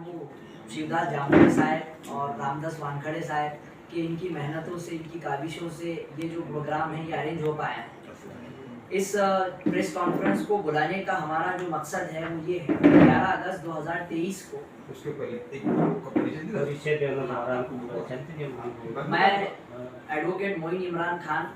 वो शिवदास जामोरी साहब और रामदास वानखड़े साहब कि इनकी मेहनतों से, इनकी काविशों से ये जो प्रोग्राम है ये अरेंज हो पाया है। इस प्रेस कॉन्फ्रेंस को बुलाने का हमारा जो मकसद है वो ये है 11 अगस्त 2023 को उसके पहले मैं एडवोकेट मोइन इमरान खान,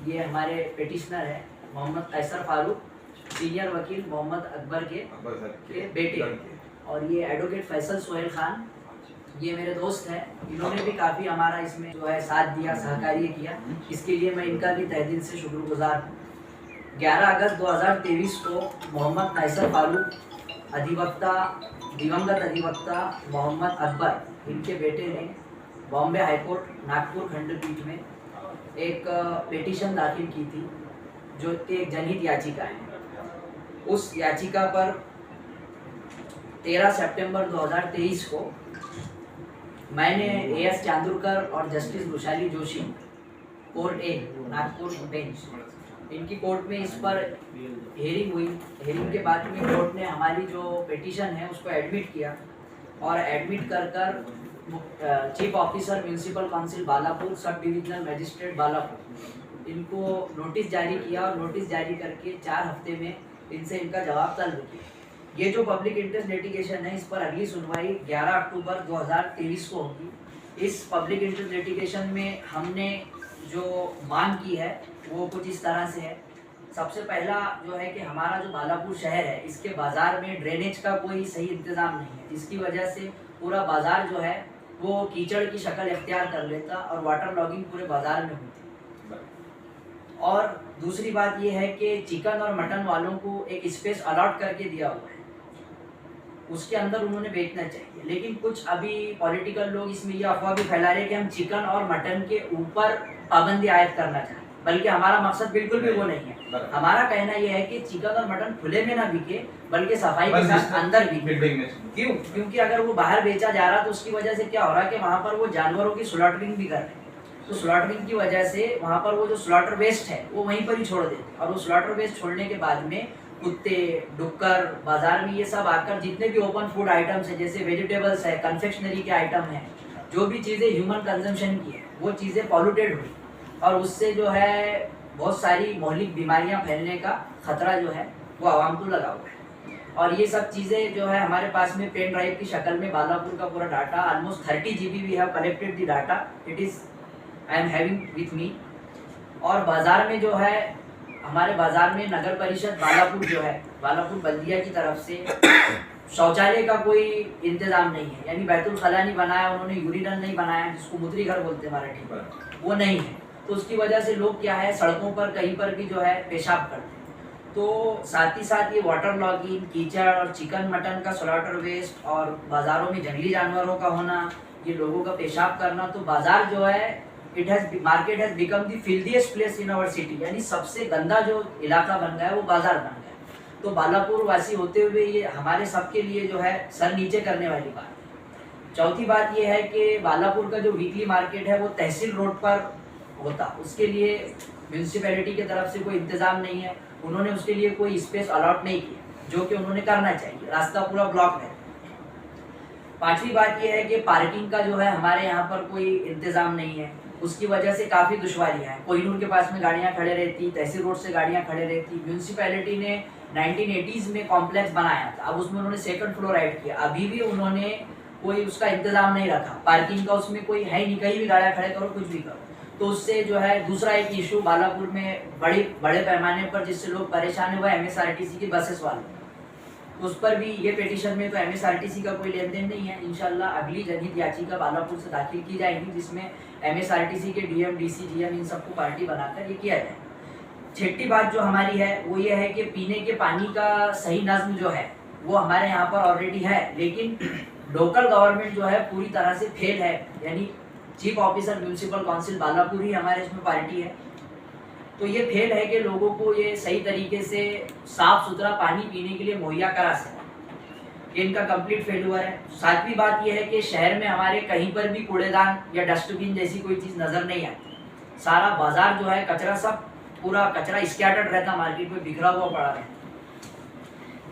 ये हमारे पिटिशनर है मोहम्मद कैसर फारूक, सीनियर वकील मोहम्मद अकबर के बेटे, और ये एडवोकेट फैसल सोहेल खान, ये मेरे दोस्त हैं। इन्होंने भी काफ़ी हमारा इसमें जो है साथ दिया, सहकार्य किया, इसके लिए मैं इनका भी तहे दिल से शुक्रगुजार हूँ। 11 अगस्त 2023 को मोहम्मद कैसर फारूक अधिवक्ता, दिवंगत अधिवक्ता मोहम्मद अकबर, इनके बेटे ने बॉम्बे हाईकोर्ट नागपुर खंडपीठ में एक पिटीशन दाखिल की थी जो कि एक जनहित याचिका है। उस याचिका पर 13 सितंबर 2023 को मैंने एएस चांदुरकर और जस्टिस वैशाली जोशी, कोर्ट ए नागपुर बेंच, इनकी कोर्ट में इस पर हेयरिंग हुई। हेयरिंग के बाद में कोर्ट ने हमारी जो पिटीशन है उसको एडमिट किया और एडमिट कर chief officer municipal council Balapur, sub divisional magistrate Balapur, इनको नोटिस जारी किया और नोटिस जारी करके 4 हफ्ते में इनसे इनका जवाब तलब किया। ये जो पब्लिक इंटरेस्ट लिटिगेशन है इस पर अगली सुनवाई 11 अक्टूबर 2023 को होगी। इस पब्लिक इंटरेस्ट लिटिगेशन में हमने जो मांग की है वो कुछ इस तरह से है। सबसे पहला जो है कि हमारा जो बालापुर शहर है इसके बाज़ार में ड्रेनेज का कोई सही इंतज़ाम नहीं है, जिसकी वजह से पूरा बाज़ार जो है वो कीचड़ की शक्ल इख्तियार कर लेता और वाटर लॉगिंग पूरे बाज़ार में होती। और दूसरी बात ये है कि चिकन और मटन वालों को एक स्पेस अलॉट करके दिया हुआ है, उसके अंदर उन्होंने बेचना चाहिए। लेकिन कुछ अभी पॉलिटिकल लोग इसमें ये अफवाह भी फैला रहे हैं कि हम चिकन और मटन के ऊपर पाबंदी आयद करना चाहते हैं, बल्कि हमारा मकसद बिल्कुल भी वो नहीं है। हमारा कहना यह है कि चिकन और मटन खुले में ना बिके, बल्कि सफाई के साथ अंदर बिके। क्यों? क्योंकि अगर वो बाहर बेचा जा रहा तो उसकी वजह से क्या हो रहा है कि वहाँ पर वो जानवरों की स्लॉटरिंग भी कर रहे हैं, तो स्लॉटरिंग की वजह से वहाँ पर वो जो स्लॉटर वेस्ट है वो वहीं पर ही छोड़ देते हैं, और वो स्लॉटर वेस्ट छोड़ने के बाद में कुत्ते, डुक्कर, बाजार में ये सब आकर जितने भी ओपन फूड आइटम्स है, जैसे वेजिटेबल्स है, कन्फेक्शनरी के आइटम है, जो भी चीज़ें ह्यूमन कंजम्पशन की है वो चीज़ें पॉल्यूटेड हुई और उससे जो है बहुत सारी मौलिक बीमारियां फैलने का खतरा जो है वो आवाम को लगा हुआ है। और ये सब चीज़ें जो है हमारे पास में पेन ड्राइव की शक्ल में बालापुर का पूरा data, almost 30 GB we have collected the data, it is I am having with me. और बाज़ार में जो है हमारे बाज़ार में नगर परिषद बालापुर जो है, बालापुर बल्दिया की तरफ से शौचालय का कोई इंतज़ाम नहीं है, यानी बैतुल खला नहीं बनाया उन्होंने, यूरिनल नहीं बनाया, जिसको मुद्री घर बोलते हैं मराठी पर, वो नहीं है। तो उसकी वजह से लोग क्या है सड़कों पर कहीं पर भी जो है पेशाब करते हैं। तो साथ ही साथ ये वाटर लॉगिंग, कीचड़ और चिकन मटन का स्लॉटर वेस्ट और बाज़ारों में जंगली जानवरों का होना, ये लोगों का पेशाब करना, तो बाज़ार जो है market has become the filthiest place in our city, यानी सबसे गंदा जो इलाका बन गया है वो बाज़ार बन गया। तो बालापुर वासी होते हुए ये हमारे सबके लिए जो है सर नीचे करने वाली बात है। चौथी बात ये है कि बालापुर का जो वीकली मार्केट है वो तहसील रोड पर होता, उसके लिए म्यूनसिपैलिटी की तरफ से कोई इंतज़ाम नहीं है, उन्होंने उसके लिए कोई स्पेस अलॉट नहीं किया, जो कि उन्होंने करना चाहिए, रास्ता पूरा ब्लॉक है। पांचवी बात यह है कि पार्किंग का जो है हमारे यहाँ पर कोई इंतज़ाम नहीं है, उसकी वजह से काफ़ी दुश्वारियाँ हैं। कोहिनूर के पास में गाड़ियाँ खड़े रहती, तहसील रोड से गाड़ियाँ खड़े रहती। म्यूनसिपैलिटी ने 1980s में कॉम्प्लेक्स बनाया था, अब उसमें उन्होंने 2nd फ्लोर ऐड किया, अभी भी उन्होंने कोई उसका इंतज़ाम नहीं रखा, पार्किंग का उसमें कोई है नहीं, कहीं भी गाड़ियाँ खड़े करो, कुछ भी करो। तो उससे जो है दूसरा एक इशू बालापुर में बड़े पैमाने पर जिससे लोग परेशान है वो MSRTC की बसेस वाले, उस पर भी ये पिटीशन में तो MSRTC का कोई लेन देन नहीं है। इंशाल्लाह अगली जनहित याचिका बालापुर से दाखिल की जाएगी जिसमें MSRTC के DM, DC, GM इन सबको पार्टी बनाकर ये किया जाए। छठी बात जो हमारी है वो ये है कि पीने के पानी का सही नज़्म जो है वो हमारे यहाँ पर ऑलरेडी है, लेकिन लोकल गवर्नमेंट जो है पूरी तरह से फेल है, यानी chief officer municipal council Balapur ही हमारे इसमें पार्टी है। तो ये फेल है कि लोगों को ये सही तरीके से साफ़ सुथरा पानी पीने के लिए मुहैया करा सके, ये इनका कंप्लीट फेल्यूर है। सातवीं बात ये है कि शहर में हमारे कहीं पर भी कूड़ेदान या डस्टबिन जैसी कोई चीज़ नज़र नहीं आती, सारा बाजार जो है कचरा, सब पूरा कचरा स्कैटर्ड रहता, मार्केट में बिखरा हुआ पड़ा रहता।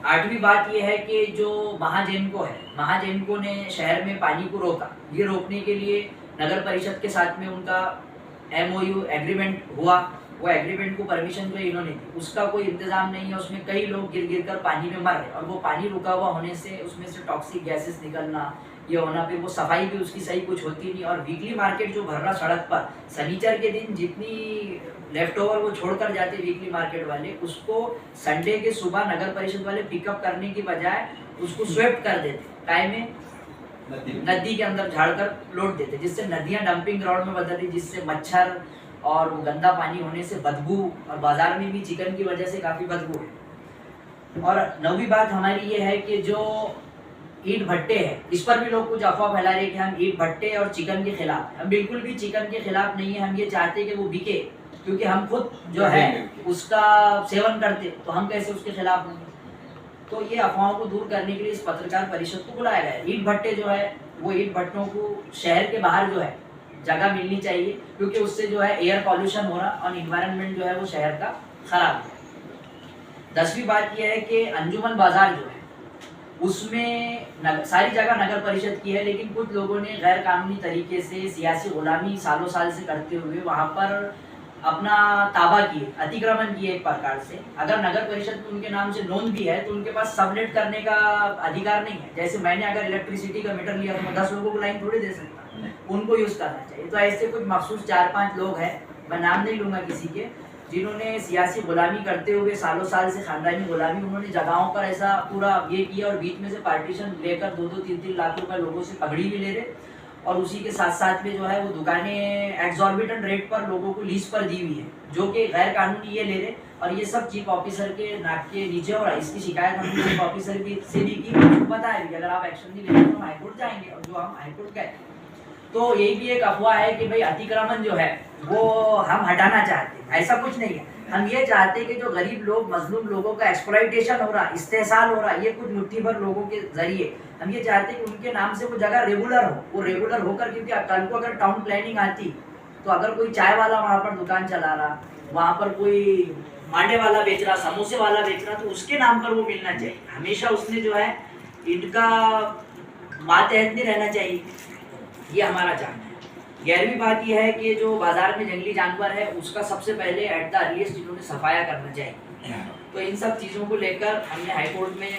आठवीं बात यह है कि जो महाजेनको है, महाजेनको ने शहर में पानी को रोका। ये रोकने के लिए नगर परिषद के साथ में उनका MOU एग्रीमेंट हुआ। वो एग्रीमेंट को परमिशन जो इन्होंने दी, उसका कोई इंतजाम नहीं है। उसमें कई लोग गिर गिर कर पानी में मर रहे, और वो पानी रुका हुआ होने से उसमें से टॉक्सिक गैसेस निकलना, ये होना, फिर वो सफाई भी उसकी सही कुछ होती नहीं। और वीकली मार्केट जो भर रहा सड़क पर, शनिचर के दिन जितनी लेफ्ट ओवर वो छोड़ कर जाते वीकली मार्केट वाले, उसको संडे के सुबह नगर परिषद वाले पिकअप करने की बजाय उसको स्वेप्ट कर देते, काय में नदी के अंदर झाड़ कर लौट देते, जिससे नदियां डंपिंग ग्राउंड में बदल रही, जिससे मच्छर और गंदा पानी होने से बदबू, और बाजार में भी चिकन की वजह से काफ़ी बदबू है। और 9वीं बात हमारी ये है कि जो ईंट भट्टे हैं, इस पर भी लोग कुछ अफवाह फैला रहे हैं कि हम ईंट भट्टे और चिकन के खिलाफ। हम बिल्कुल भी चिकन के खिलाफ नहीं है। हम ये चाहते हैं कि वो बिके, क्योंकि हम खुद जो है उसका सेवन करते, तो हम कैसे उसके खिलाफ होंगे। तो ये अफवाहों को दूर करने के लिए इस पत्रकार परिषद को बुलाया गया है। ईंट भट्टे जो है, वो ईंट भट्टों को शहर के बाहर जो है जगह मिलनी चाहिए, क्योंकि उससे जो है एयर पॉल्यूशन हो रहा और इन्वायरमेंट जो है वो शहर का खराब है। 10वीं बात यह है कि अंजुमन बाजार जो है उसमें सारी जगह नगर परिषद की है, लेकिन कुछ लोगों ने गैर कानूनी तरीके से सियासी गुलामी सालों साल से करते हुए वहाँ पर अपना ताबा किए, अतिक्रमण किए एक प्रकार से। अगर नगर परिषद में उनके नाम से नोंद भी है तो उनके पास सबलेट करने का अधिकार नहीं है। जैसे मैंने अगर इलेक्ट्रिसिटी का मीटर लिया तो मैं 10 लोगों को लाइन थोड़ी दे सकता, उनको यूज करना चाहिए। तो ऐसे कुछ मखसूस 4-5 लोग हैं, मैं नाम नहीं लूँगा किसी के, जिन्होंने सियासी गुलामी करते हुए सालों साल से खानदानी गुलामी, उन्होंने जगहों पर ऐसा पूरा ये किया, और बीच में से पार्टीशन लेकर 2-2, 3-3 लाख रुपए लोगों से पगड़ी भी ले रहे, और उसी के साथ साथ में जो है वो दुकानें एक्सॉर्बिटेंट रेट पर लोगों को लीज पर दी हुई है, जो कि गैर कानूनी ये ले रहे। और ये सब चीफ ऑफिसर के नाक के नीचे हो रहा है। इसकी शिकायत हमने चीफ ऑफिसर से भी की, मुझे पता है कि अगर आप एक्शन नहीं लेंगे तो हम हाईकोर्ट जाएंगे, और जो हम हाईकोर्ट गए तो यही भी एक अफवाह है कि भाई अतिक्रमण जो है वो हम हटाना चाहते हैं। ऐसा कुछ नहीं है। हम ये चाहते हैं कि जो गरीब लोग, मजलूम लोगों का एक्सप्लॉइटेशन हो रहा, इस्तेसाल हो रहा, ये कुछ मुट्ठी भर लोगों के जरिए, हम ये चाहते हैं कि उनके नाम से वो जगह रेगुलर हो। वो रेगुलर होकर, क्योंकि कल को अगर टाउन प्लानिंग आती तो अगर कोई चाय वाला वहाँ पर दुकान चला रहा, वहाँ पर कोई मांडे वाला बेच रहा, समोसे वाला बेच रहा, तो उसके नाम पर वो मिलना चाहिए। हमेशा उसने जो है इनका मातहत नहीं रहना चाहिए, ये हमारा चाहना है। 11वीं बात यह है कि जो बाजार में जंगली जानवर है उसका सबसे पहले एट द अर्लीस्ट इन्होंने सफाया करना चाहिए। तो इन सब चीज़ों को लेकर हमने हाईकोर्ट में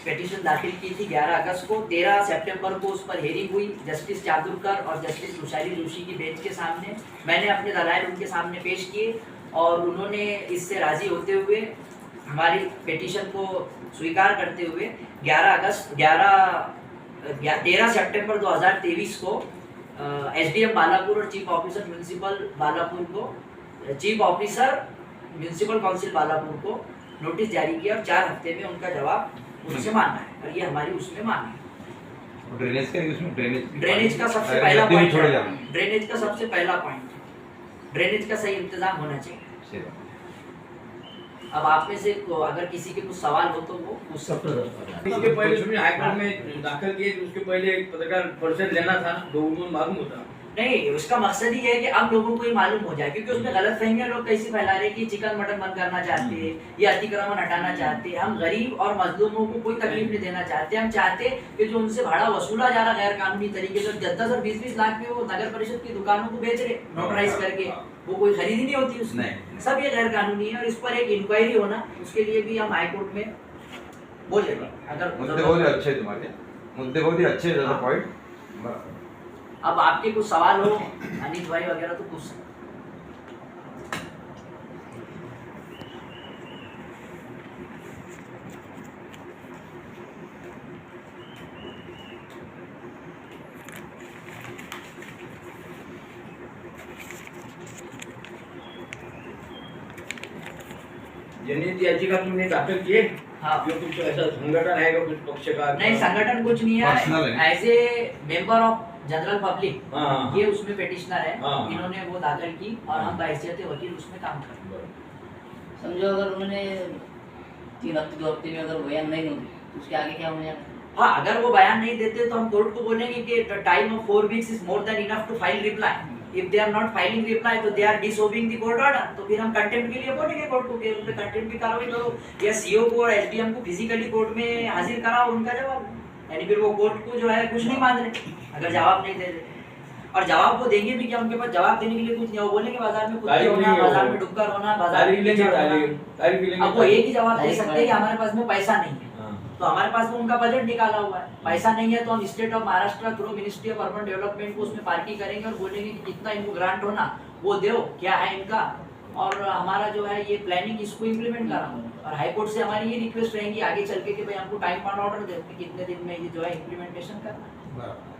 पिटीशन दाखिल की थी 11 अगस्त को। 13 सितंबर को उस पर हेयरिंग हुई जस्टिस चादुरकर और जस्टिस तुषारी जोशी की बेंच के सामने। मैंने अपने दलाइल उनके सामने पेश किए और उन्होंने इससे राज़ी होते हुए हमारी पिटीशन को स्वीकार करते हुए 13 सितंबर 2023 को SDM बालापुर और चीफ ऑफिसर म्यूनसिपल बालापुर को, chief officer municipal council Balapur को नोटिस जारी किया और 4 हफ्ते में उनका जवाब उनसे मांगना है, और ये हमारी उसमें मांग है। ड्रेनेज का सबसे पहला पॉइंट, ड्रेनेज का सबसे पहला पॉइंट, ड्रेनेज का सही इंतजाम होना चाहिए। अब आप में से अगर किसी के कुछ सवाल हो तो वो पूछ सकते हो। उसके पहले सुनिए, हाईकोर्ट में दाखिल किए, उसके पहले एक पत्रकार परिषद लेना था, लोगों को मालूम होता नहीं। उसका मकसद ही है कि अब लोगों को ये मालूम हो जाए, क्योंकि उसमें गलत फहमियां लोग कैसे फैला रहे कि चिकन मटन बंद करना चाहते हैं या अतिक्रमण हटाना चाहते हैं। हम गरीब और मजलूमों को कोई तकलीफ नहीं देना चाहते। हम चाहते कि जो उनसे भाड़ा वसूला जा रहा गैर कानूनी तरीके से 10-10 और 20-20 लाख में वो नगर परिषद की दुकानों को बेच रहे नोटराइज करके, वो कोई खरीदी नहीं होती उसमें, सब ये गैर कानूनी है। और इस पर एक इंक्वायरी होना, उसके लिए भी हम हाईकोर्ट में बोलेंगे। अगर मुद्दे बहुत अच्छे, तुम्हारे मुद्दे बहुत ही अच्छे, पॉइंट। अब आपके कुछ सवाल हो अनिल भाई वगैरह तो पूछ सकते। जनहित याचिका तुमने दाखिल किए? हाँ। जो कुछ ऐसा संगठन है कुछ पक्ष का? नहीं, संगठन कुछ नहीं है। As a member of general public ये उसमें पिटिशनर है। इन्होंने वो दाखिल की और हम बहैसियत वकील उसमें काम कर रहे हैं। समझो अगर उन्होंने 3 हफ्ते 2 हफ्ते में अगर बयान नहीं होगी तो उसके आगे क्या होने जाएगा? हाँ, अगर वो बयान नहीं देते तो हम कोर्ट को बोलेंगे कि time of 4 weeks is more than enough to file reply. If they are not filing reply तो they are disobeying the court order, तो फिर हम कंटेम्प्ट के लिए बोलेंगे कोर्ट को कि उन पे कंटेम्प्ट की कार्रवाई करो, या सीओ को और एसडीएम को फिजिकली कोर्ट में हाजिर कराओ, उनका जवाब। यानी फिर वो कोर्ट को जो है कुछ नहीं मान रहे अगर जवाब नहीं दे रहे, और जवाब वो देंगे भी क्या, उनके पास जवाब देने के लिए कुछ नहीं, वो बोलेंगे बाजार में कुत्ते होना, बाजार में डुक्कर होना, बाजार में कीचड़ होना। अब वो एक ही जवाब दे सकते हैं कि हमारे पास में पैसा नहीं है, तो हमारे पास में उनका बजट निकाला हुआ है, पैसा नहीं है तो हम state of Maharashtra through ministry of urban development को उसमें पार्टी करेंगे और बोलेंगे कि कितना इनको ग्रांट होना वो दो, क्या है इनका, और हमारा जो है ये प्लानिंग इसको इम्प्लीमेंट कराओ। और हाई कोर्ट से हमारी ये रिक्वेस्ट रहेगी आगे चल के कि भाई हमको टाइम बाउंड ऑर्डर दे कि कितने दिन में ये जो है इम्प्लीमेंटेशन करना है।